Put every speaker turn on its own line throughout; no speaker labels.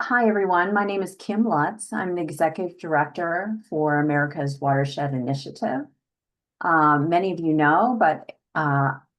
Hi, everyone. My name is Kim Lutz. I'm the Executive Director for America's Watershed Initiative. Many of you know, but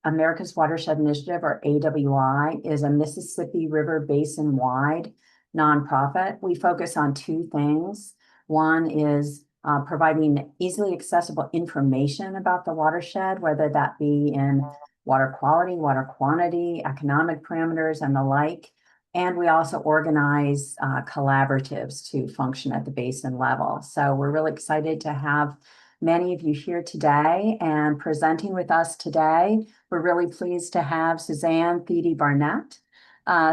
America's Watershed Initiative, or AWI, is a Mississippi River Basin-wide nonprofit. We focus on two things. One is providing easily accessible information about the watershed, whether that be in water quality, water quantity, economic parameters, and the like. And we also organize collaboratives to function at the basin level. So we're really excited to have many of you here today, and presenting with us today, we're really pleased to have Susanne Thiede-Barnet.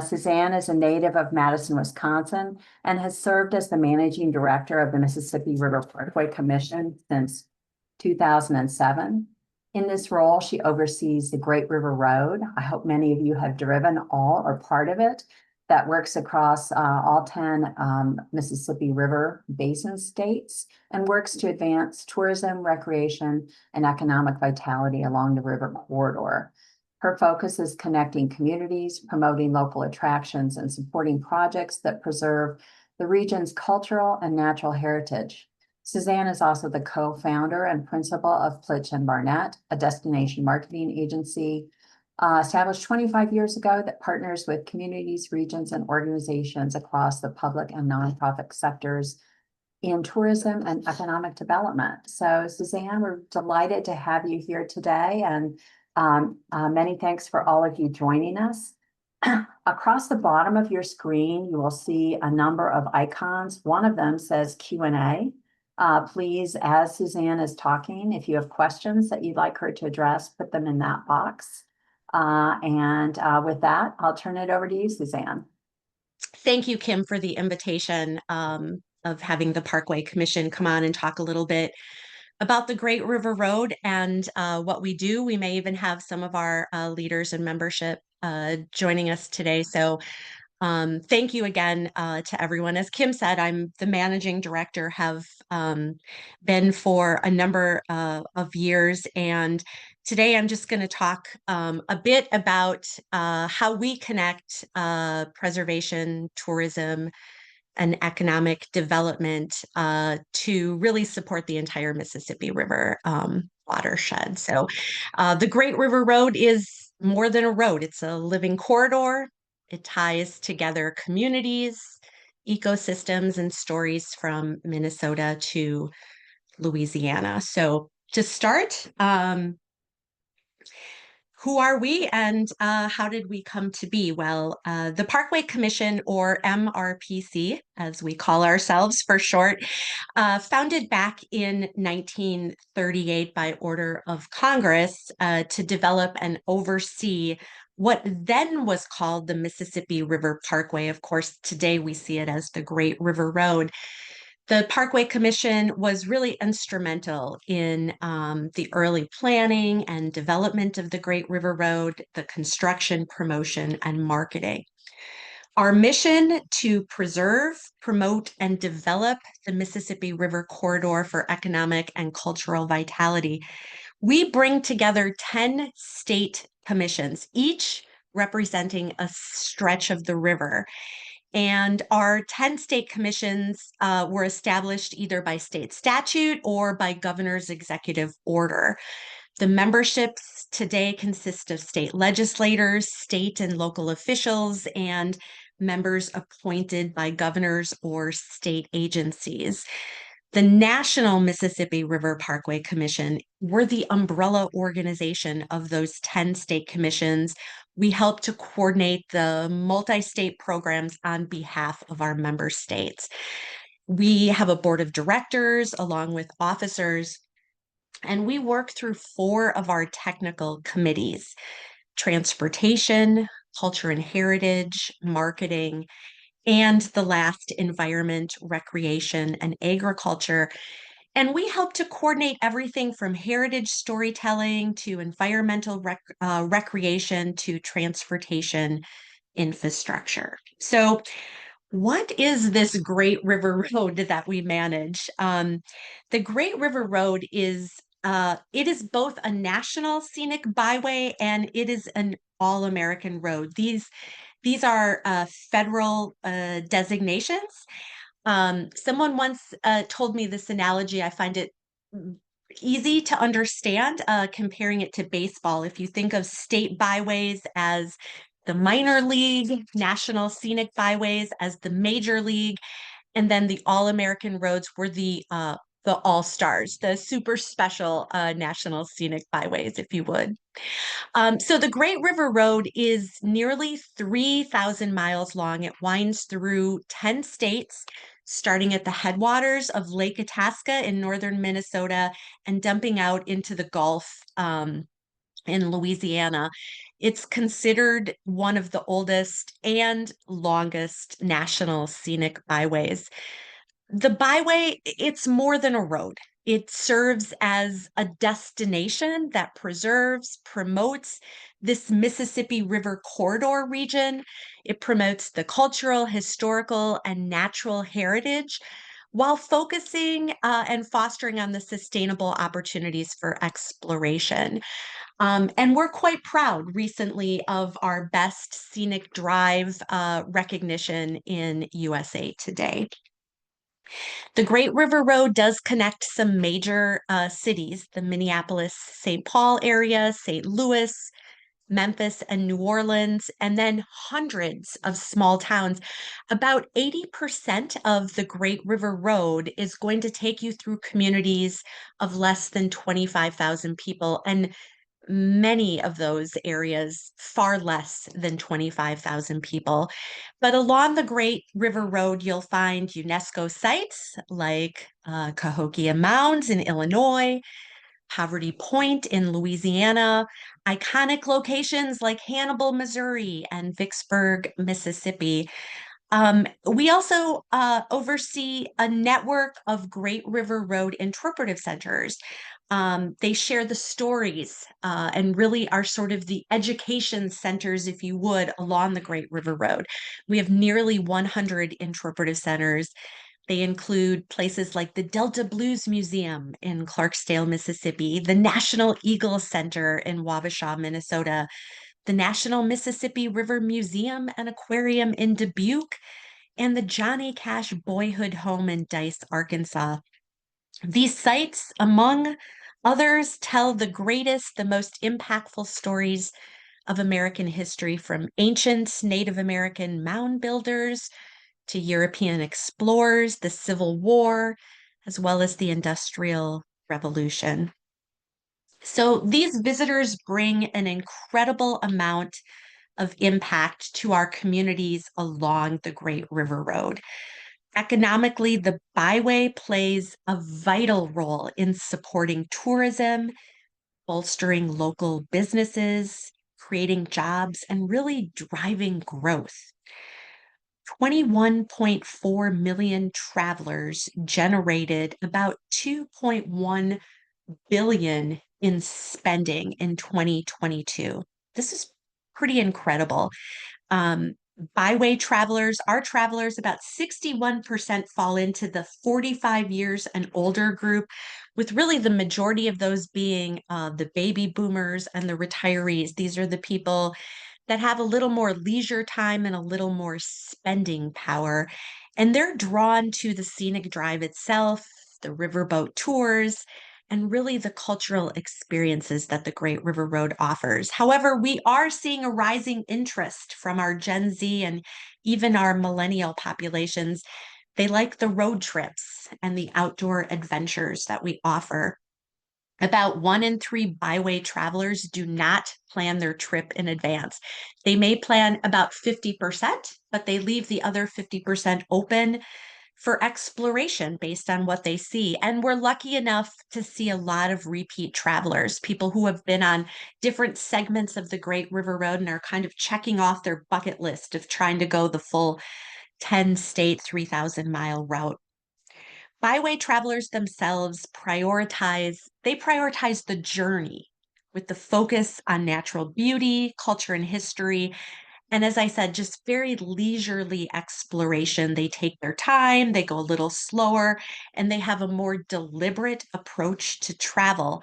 Susanne is a native of Madison, Wisconsin, and has served as the managing director of the Mississippi River Parkway Commission since 2007. In this role, she oversees the Great River Road. I hope many of you have driven all or part of it, that works across all 10 Mississippi River Basin states and works to advance tourism, recreation, and economic vitality along the river corridor. Her focus is connecting communities, promoting local attractions, and supporting projects that preserve the region's cultural and natural heritage. Susanne is also the co-founder and principal of Plitch and Barnett, a destination marketing agency established 25 years ago that partners with communities, regions, and organizations across the public and nonprofit sectors in tourism and economic development. So, Susanne, we're delighted to have you here today, and many thanks for all of you joining us. Across the bottom of your screen, you will see a number of icons. One of them says Q&A. Please, as Susanne is talking, if you have questions that you'd like her to address, put them in that box. With that, I'll turn it over to you, Susanne.
Thank you, Kim, for the invitation of having the Parkway Commission come on and talk a little bit about the Great River Road and what we do. We may even have some of our leaders and membership joining us today. So thank you again to everyone. As Kim said, I'm the managing director, have been for a number of years. And today I'm just going to talk a bit about how we connect preservation, tourism, and economic development to really support the entire Mississippi River watershed. So the Great River Road is more than a road. It's a living corridor. It ties together communities, ecosystems, and stories from Minnesota to Louisiana. So to start, who are we and how did we come to be? Well, the Parkway Commission, or MRPC, as we call ourselves for short, founded back in 1938 by order of Congress to develop and oversee what then was called the Mississippi River Parkway. Of course, today we see it as the Great River Road. The Parkway Commission was really instrumental in the early planning and development of the Great River Road, the construction, promotion, and marketing. Our mission to preserve, promote, and develop the Mississippi River corridor for economic and cultural vitality. We bring together 10 state commissions, each representing a stretch of the river. And our 10 state commissions were established either by state statute or by governor's executive order. The memberships today consist of state legislators, state and local officials, and members appointed by governors or state agencies. The National Mississippi River Parkway Commission, we're the umbrella organization of those 10 state commissions. We help to coordinate the multi-state programs on behalf of our member states. We have a board of directors along with officers, and we work through 4 of our technical committees: transportation, culture and heritage, marketing, and the last, environment, recreation, and agriculture. And we help to coordinate everything from heritage storytelling to environmental recreation to transportation infrastructure. So, what is this Great River Road that we manage? The Great River Road is it is both a national scenic byway and it is an all-American road. These are federal designations. Someone once told me this analogy. I find it easy to understand, comparing it to baseball. If you think of state byways as the minor league, national scenic byways as the major league, and then the all-American roads were the all-stars, the super special national scenic byways, if you would. So the Great River Road is nearly 3,000 miles long. It winds through 10 states, starting at the headwaters of Lake Itasca in northern Minnesota and dumping out into the Gulf in Louisiana. It's considered one of the oldest and longest national scenic byways. The byway, it's more than a road. It serves as a destination that preserves, promotes this Mississippi River corridor region. It promotes the cultural, historical, and natural heritage while focusing and fostering on the sustainable opportunities for exploration. And we're quite proud recently of our Best Scenic Drive recognition in USA Today. The Great River Road does connect some major cities, the Minneapolis, St. Paul area, St. Louis, Memphis, and New Orleans, and then hundreds of small towns. About 80% of the Great River Road is going to take you through communities of less than 25,000 people. And many of those areas far less than 25,000 people. But along the Great River Road, you'll find UNESCO sites like Cahokia Mounds in Illinois, Poverty Point in Louisiana, iconic locations like Hannibal, Missouri, and Vicksburg, Mississippi. We also oversee a network of Great River Road interpretive centers. They share the stories and really are sort of the education centers, if you would, along the Great River Road. We have nearly 100 interpretive centers. They include places like the Delta Blues Museum in Clarksdale, Mississippi, the National Eagle Center in Wabasha, Minnesota, the National Mississippi River Museum and Aquarium in Dubuque, and the Johnny Cash Boyhood Home in Dice, Arkansas. These sites, among others, tell the greatest, the most impactful stories of American history, from ancient Native American mound builders to European explorers, the Civil War, as well as the Industrial Revolution. So these visitors bring an incredible amount of impact to our communities along the Great River Road. Economically, the byway plays a vital role in supporting tourism, bolstering local businesses, creating jobs, and really driving growth. 21.4 million travelers generated about 2.1 billion in spending in 2022. This is pretty incredible. Um, Byway travelers, our travelers, about 61% fall into the 45 years and older group, with really the majority of those being the baby boomers and the retirees. These are the people that have a little more leisure time and a little more spending power. And they're drawn to the scenic drive itself, the riverboat tours, and really the cultural experiences that the Great River Road offers. However, we are seeing a rising interest from our Gen Z and even our millennial populations. They like the road trips and the outdoor adventures that we offer. About 1 in 3 byway travelers do not plan their trip in advance. They may plan about 50%, but they leave the other 50% open for exploration based on what they see. And we're lucky enough to see a lot of repeat travelers, people who have been on different segments of the Great River Road and are kind of checking off their bucket list of trying to go the full 10-state, 3,000-mile route. Byway travelers themselves prioritize the journey with the focus on natural beauty, culture, and history. And as I said, just very leisurely exploration. They take their time, they go a little slower, and they have a more deliberate approach to travel.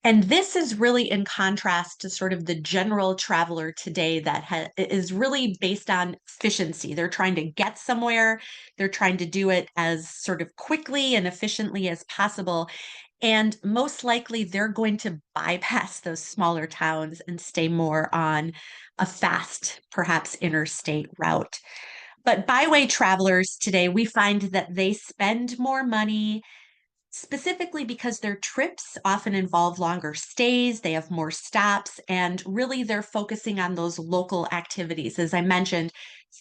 And this is really in contrast to sort of the general traveler today that is really based on efficiency. They're trying to get somewhere, they're trying to do it as sort of quickly and efficiently as possible. And most likely, they're going to bypass those smaller towns and stay more on a fast, perhaps interstate route. But byway travelers today, we find that they spend more money specifically because their trips often involve longer stays, they have more stops, and really they're focusing on those local activities. As I mentioned,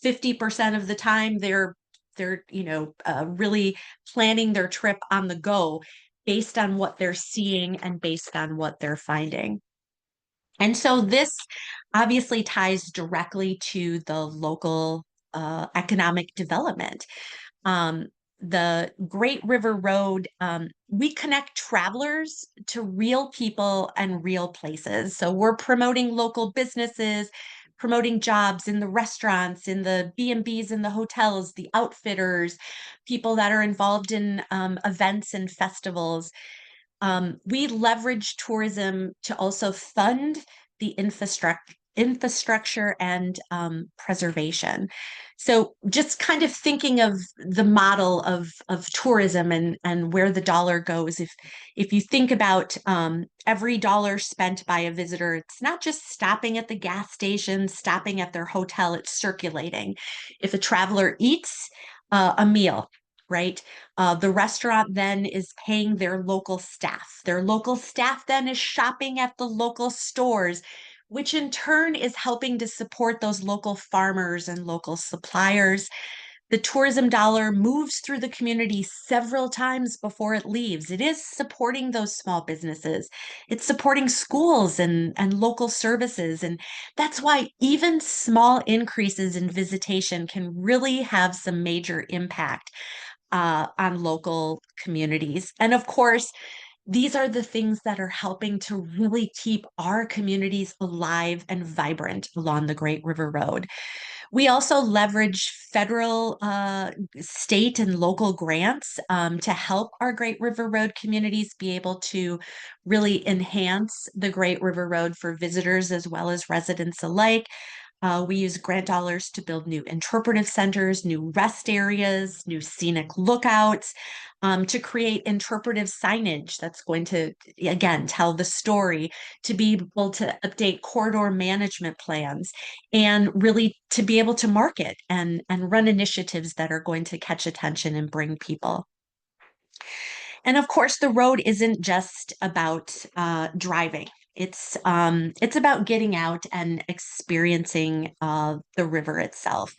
50% of the time they're really planning their trip on the go based on what they're seeing and based on what they're finding. And so this obviously ties directly to the local economic development. um, the Great River Road, we connect travelers to real people and real places. So we're promoting local businesses, promoting jobs in the restaurants, in the B&Bs, in the hotels, the outfitters, people that are involved in events and festivals. We leverage tourism to also fund the infrastructure and preservation. So just kind of thinking of the model of tourism and where the dollar goes. If you think about every dollar spent by a visitor, it's not just stopping at the gas station, stopping at their hotel, it's circulating. If a traveler eats a meal, right? The restaurant then is paying their local staff. Their local staff then is shopping at the local stores, which in turn is helping to support those local farmers and local suppliers. The tourism dollar moves through the community several times before it leaves. It is supporting those small businesses. It's supporting schools and local services. And that's why even small increases in visitation can really have some major impact on local communities. And of course, these are the things that are helping to really keep our communities alive and vibrant along the Great River Road. We also leverage federal, state, and local grants to help our Great River Road communities be able to really enhance the Great River Road for visitors as well as residents alike. We use grant dollars to build new interpretive centers, new rest areas, new scenic lookouts, to create interpretive signage that's going to, again, tell the story, to be able to update corridor management plans, and really to be able to market and run initiatives that are going to catch attention and bring people. And of course, the road isn't just about driving. It's about getting out and experiencing the river itself.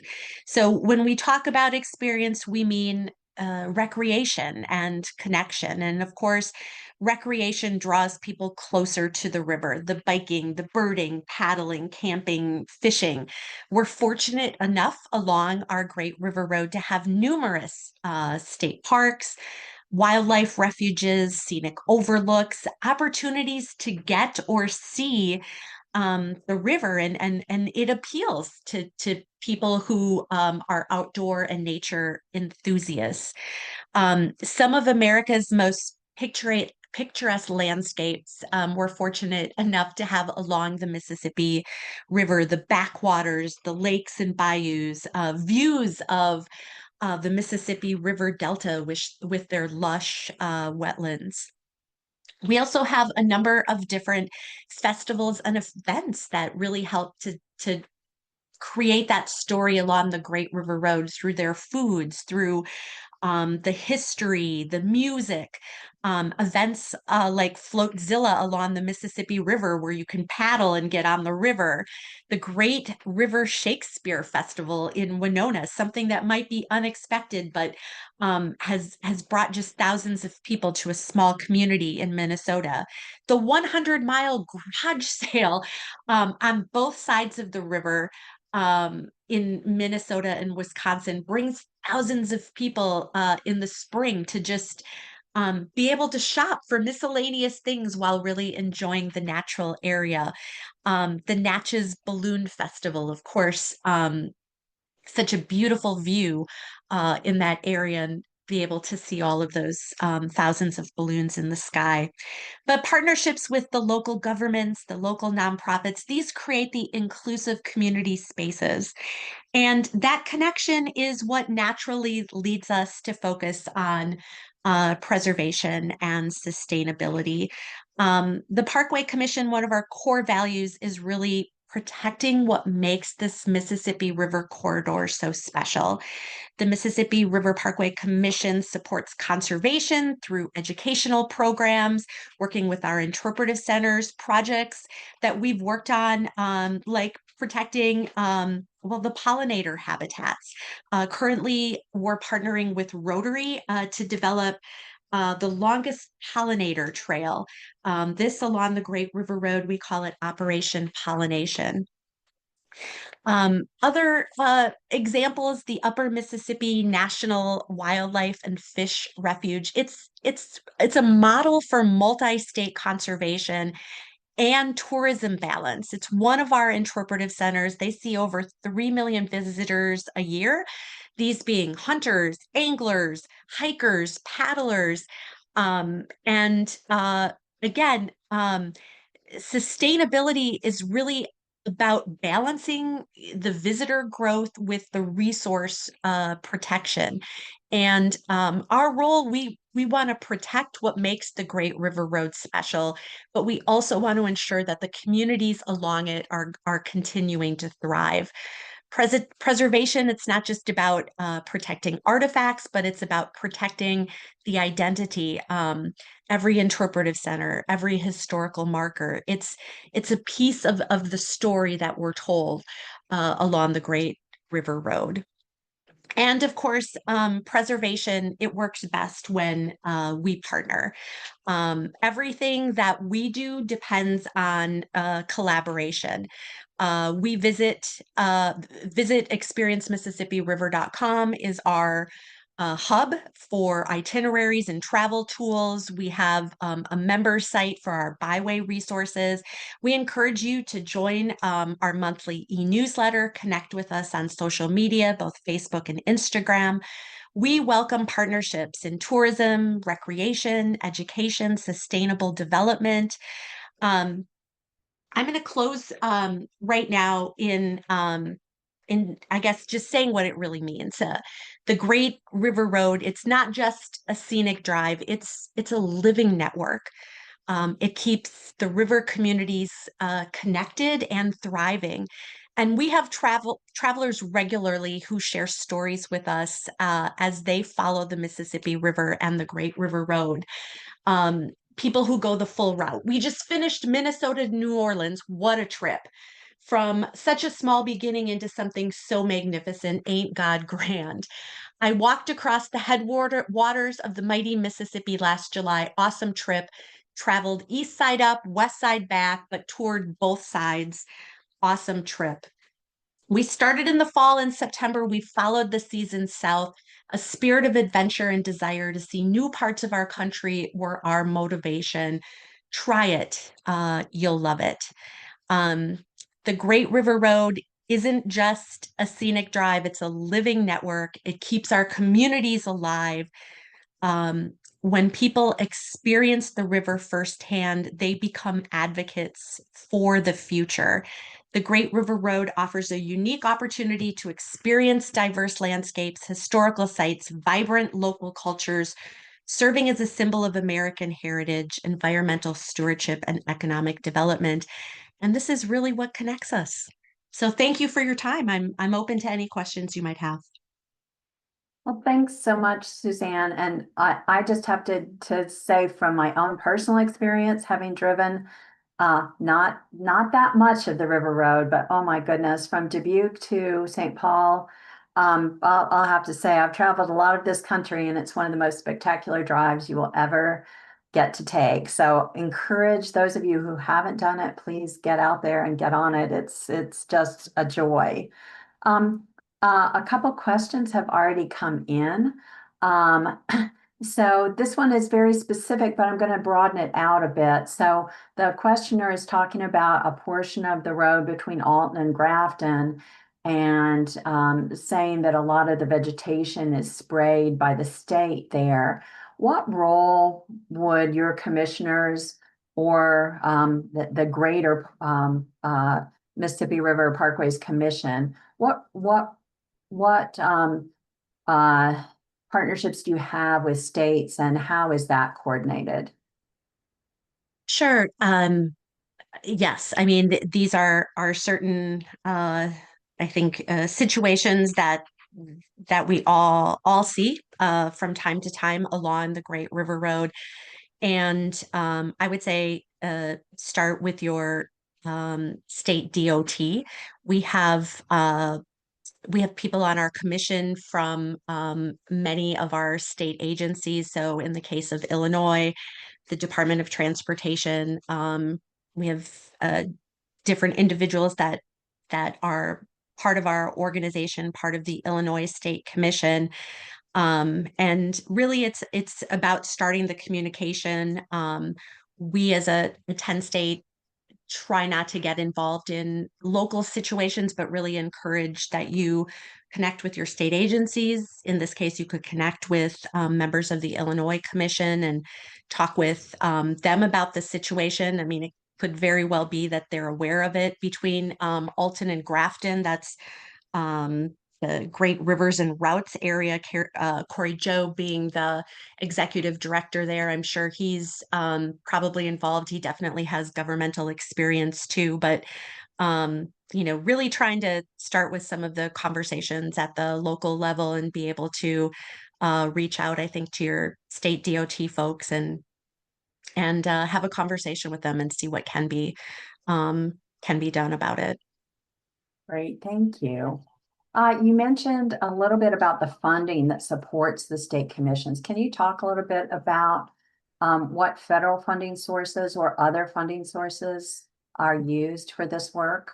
So when we talk about experience, we mean recreation and connection. And of course, recreation draws people closer to the river, the biking, the birding, paddling, camping, fishing. We're fortunate enough along our Great River Road to have numerous state parks, wildlife refuges, scenic overlooks, opportunities to get or see the river, and it appeals to people who are outdoor and nature enthusiasts. Some of America's most picturesque landscapes we're fortunate enough to have along the Mississippi River, the backwaters, the lakes and bayous, views of the Mississippi River Delta with their lush wetlands. We also have a number of different festivals and events that really help to create that story along the Great River Road through their foods, through the history, the music, events like Floatzilla along the Mississippi River, where you can paddle and get on the river, the Great River Shakespeare Festival in Winona, something that might be unexpected, but has brought just thousands of people to a small community in Minnesota. The 100-mile garage sale on both sides of the river in Minnesota and Wisconsin brings thousands of people in the spring to just be able to shop for miscellaneous things while really enjoying the natural area. The Natchez Balloon Festival, of course, such a beautiful view in that area. And be able to see all of those thousands of balloons in the sky. But partnerships with the local governments, the local nonprofits, these create the inclusive community spaces. And that connection is what naturally leads us to focus on preservation and sustainability. The Parkway Commission, one of our core values is really protecting what makes this Mississippi River corridor so special. The Mississippi River Parkway Commission supports conservation through educational programs, working with our interpretive centers, projects that we've worked on, like protecting the pollinator habitats. Currently, we're partnering with Rotary to develop the longest pollinator trail. This along the Great River Road, we call it Operation Pollination. Other examples, the Upper Mississippi National Wildlife and Fish Refuge. It's a model for multi-state conservation and tourism balance. It's one of our interpretive centers. They see over 3 million visitors a year, these being hunters, anglers, hikers, paddlers. And again, sustainability is really about balancing the visitor growth with the resource protection. And our role, we want to protect what makes the Great River Road special, but we also want to ensure that the communities along it are continuing to thrive. Preservation, it's not just about protecting artifacts, but it's about protecting the identity. Every interpretive center, every historical marker, it's a piece of the story that we're told along the Great River Road. And of course, preservation, it works best when we partner. Everything that we do depends on collaboration. We visit experiencemississippi.river.com is our hub for itineraries and travel tools. We have a member site for our Byway resources. We encourage you to join our monthly e-newsletter, connect with us on social media, both Facebook and Instagram. We welcome partnerships in tourism, recreation, education, sustainable development. I'm going to close right now in I guess just saying what it really means. The Great River Road, it's not just a scenic drive, it's a living network. It keeps the river communities connected and thriving. And we have travelers regularly who share stories with us as they follow the Mississippi River and the Great River Road. People who go the full route. We just finished Minnesota to New Orleans. What a trip. From such a small beginning into something so magnificent, ain't God grand. I walked across the headwaters of the mighty Mississippi last July. Awesome trip. Traveled east side up, west side back, but toured both sides. Awesome trip. We started in the fall. In September, we followed the season south. A spirit of adventure and desire to see new parts of our country were our motivation. Try it. You'll love it. The Great River Road isn't just a scenic drive, it's a living network. It keeps our communities alive. When people experience the river firsthand, they become advocates for the future. The Great River Road offers a unique opportunity to experience diverse landscapes, historical sites, vibrant local cultures, serving as a symbol of American heritage, environmental stewardship, and economic development. And this is really what connects us. So thank you for your time. I'm open to any questions you might have.
Well, thanks so much, Suzanne. And I just have to say from my own personal experience, having driven not that much of the River Road, but oh my goodness, from Dubuque to St. Paul, I'll have to say I've traveled a lot of this country, and it's one of the most spectacular drives you will ever get to take. So encourage those of you who haven't done it, please get out there and get on it. It's just a joy. A couple questions have already come in. So this one is very specific, but I'm going to broaden it out a bit. So the questioner is talking about a portion of the road between Alton and Grafton. and saying that a lot of the vegetation is sprayed by the state there. What role would your commissioners or the greater Mississippi River Parkways Commission, what partnerships do you have with states, and how is that coordinated?
Sure. Yes, I mean these are certain I think situations that we all see from time to time along the Great River Road. And I would say start with your state DOT. We have we have people on our commission from many of our state agencies. So in the case of Illinois, the Department of Transportation, we have different individuals that are part of our organization, part of the Illinois State Commission. And really it's about starting the communication. We as a 10 state try not to get involved in local situations, but really encourage that you connect with your state agencies. In this case, you could connect with members of the Illinois Commission and talk with them about the situation. I mean, it could very well be that they're aware of it between Alton and Grafton. That's the Great Rivers and Routes area. Corey Joe being the executive director there. I'm sure he's probably involved. He definitely has governmental experience too, but really trying to start with some of the conversations at the local level and be able to reach out, I think, to your state DOT folks and have a conversation with them and see what can be done about it.
Great, thank you. You mentioned a little bit about the funding that supports the state commissions. Can you talk a little bit about what federal funding sources or other funding sources are used for this work?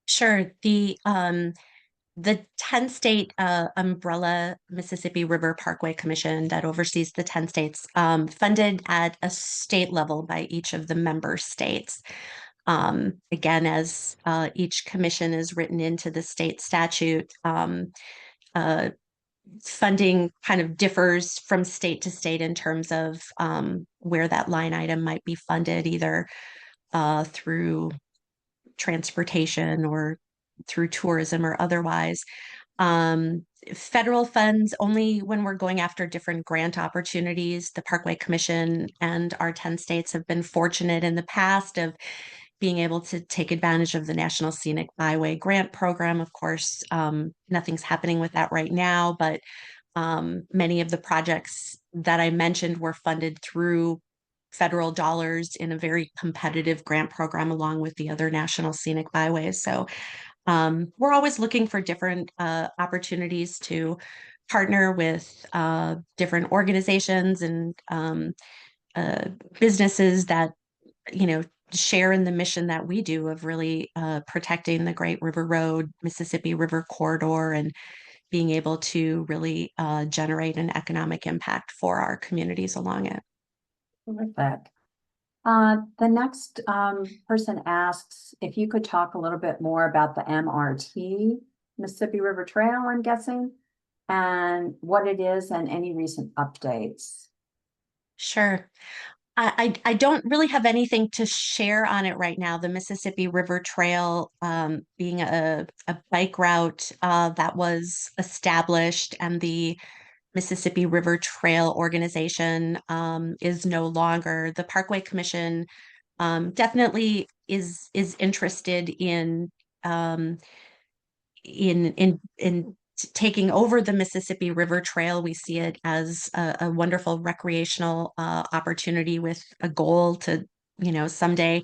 Sure. The 10 state umbrella Mississippi River Parkway Commission that oversees the 10 states, funded at a state level by each of the member states. Again, as each commission is written into the state statute, uh, funding kind of differs from state to state in terms of where that line item might be funded, either through transportation or through tourism or otherwise. Federal funds only when we're going after different grant opportunities. The Parkway Commission and our 10 states have been fortunate in the past of being able to take advantage of the National Scenic Byway grant program. Of course, nothing's happening with that right now, but many of the projects that I mentioned were funded through federal dollars in a very competitive grant program along with the other national scenic byways. So we're always looking for different opportunities to partner with different organizations and businesses that, share in the mission that we do of really protecting the Great River Road, Mississippi River corridor, and being able to really generate an economic impact for our communities along it.
Terrific. The next person asks if you could talk a little bit more about the MRT, Mississippi River Trail, I'm guessing, and what it is and any recent updates.
Sure. I don't really have anything to share on it right now. The Mississippi River Trail being a bike route that was established, and the Mississippi River Trail organization is no longer. The Parkway Commission definitely is interested um, in taking over the Mississippi River Trail. We see it as a wonderful recreational opportunity with a goal to, someday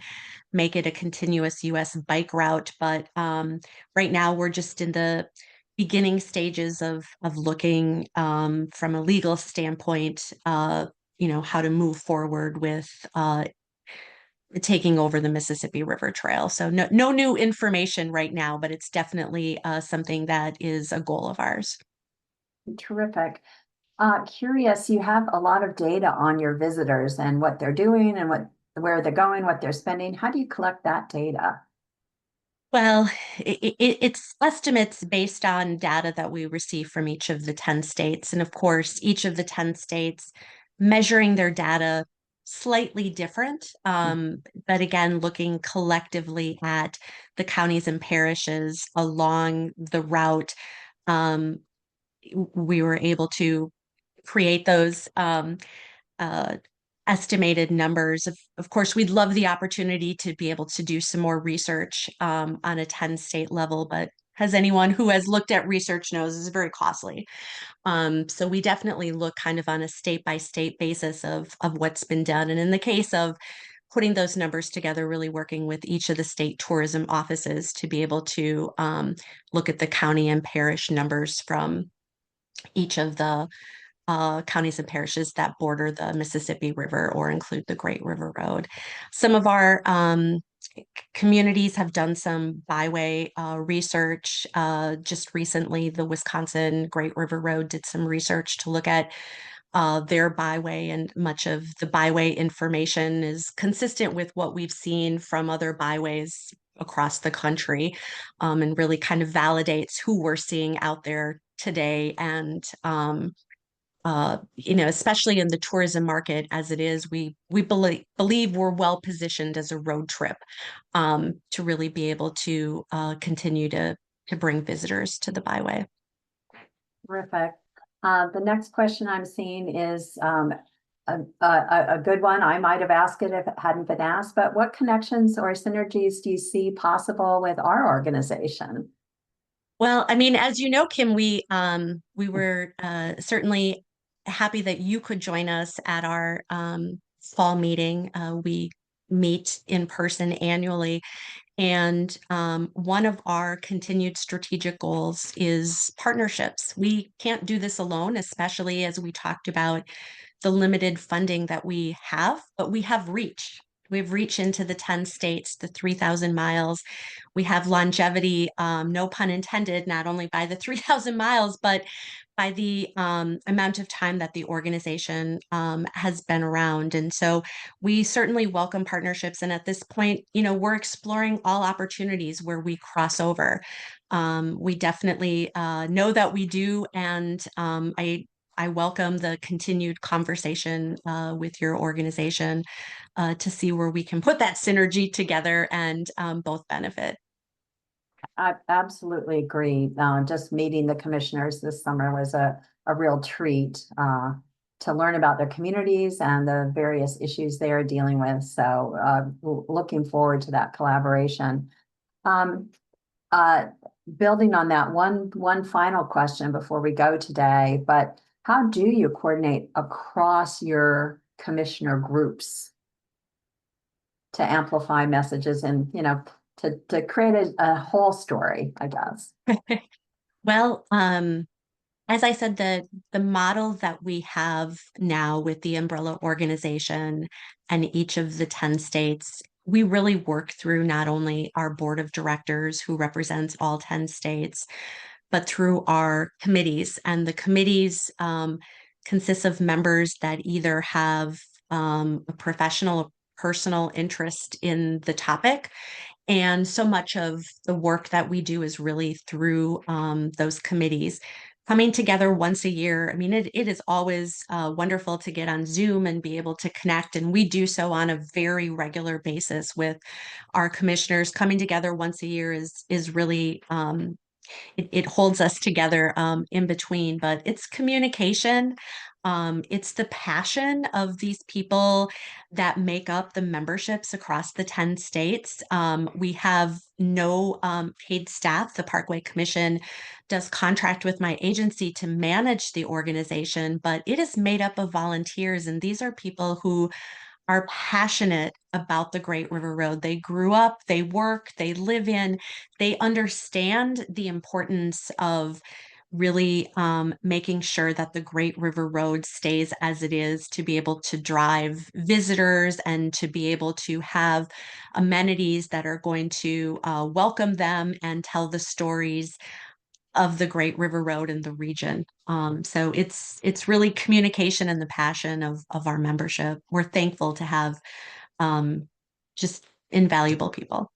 make it a continuous U.S. bike route. But right now, we're just in the beginning stages of looking from a legal standpoint, how to move forward with taking over the Mississippi River Trail. So no new information right now, but it's definitely something that is a goal of ours.
Terrific. Curious, you have a lot of data on your visitors and what they're doing and where they're going, what they're spending. How do you collect that data?
Well, it's estimates based on data that we receive from each of the 10 states. And of course, each of the 10 states measuring their data slightly different. But again, looking collectively at the counties and parishes along the route, um, we were able to create those uh, estimated numbers. Of course, we'd love the opportunity to be able to do some more research on a 10 state level, but as anyone who has looked at research knows, it's very costly. So we definitely look kind of on a state by state basis of what's been done. And in the case of putting those numbers together, really working with each of the state tourism offices to be able to look at the county and parish numbers from each of the counties and parishes that border the Mississippi River or include the Great River Road. Some of our communities have done some byway research. Just recently, the Wisconsin Great River Road did some research to look at their byway, and much of the byway information is consistent with what we've seen from other byways across the country, and really kind of validates who we're seeing out there today. And especially in the tourism market as it is, we believe we're well positioned as a road trip to really be able to continue to bring visitors to the byway.
Terrific. The next question I'm seeing is a good one. I might have asked it if it hadn't been asked, but what connections or synergies do you see possible with our organization?
Well, I mean, as you know, Kim, we were certainly happy that you could join us at our fall meeting. We meet in person annually, and one of our continued strategic goals is partnerships. We can't do this alone, especially as we talked about the limited funding that we have, but we have reach. We've reached into the 10 states, the 3,000 miles. We have longevity, no pun intended, not only by the 3,000 miles, but by the amount of time that the organization has been around. And so we certainly welcome partnerships. And at this point, we're exploring all opportunities where we cross over. We definitely know that we do. And I welcome the continued conversation with your organization to see where we can put that synergy together and both benefit.
I absolutely agree. Just meeting the commissioners this summer was a real treat to learn about their communities and the various issues they are dealing with. So looking forward to that collaboration. Um, uh, Building on that, one final question before we go today, but how do you coordinate across your commissioner groups to amplify messages and, to create a whole story, I guess?
Well, as I said, the model that we have now with the umbrella organization and each of the 10 states, we really work through not only our board of directors who represents all 10 states, but through our committees. And the committees consist of members that either have a professional or personal interest in the topic. And so much of the work that we do is really through those committees coming together once a year. I mean, it is always wonderful to get on Zoom and be able to connect. And we do so on a very regular basis with our commissioners. Coming together once a year is really it holds us together in between, but it's communication. It's the passion of these people that make up the memberships across the 10 states. We have no paid staff. The Parkway Commission does contract with my agency to manage the organization, but it is made up of volunteers. And these are people who are passionate about the Great River Road. They grew up, they work, they live in, they understand the importance of really making sure that the Great River Road stays as it is, to be able to drive visitors and to be able to have amenities that are going to welcome them and tell the stories of the Great River Road and the region. So it's really communication and the passion of our membership. We're thankful to have just invaluable people.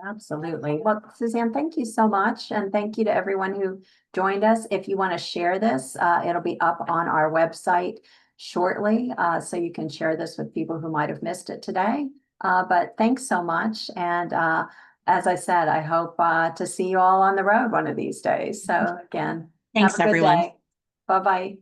Absolutely. Well, Suzanne, thank you so much. And thank you to everyone who joined us. If you want to share this, it'll be up on our website shortly. So you can share this with people who might have missed it today. But thanks so much. And as I said, I hope to see you all on the road one of these days. So again, have
Thanks,
a good
everyone.
day. Bye-bye.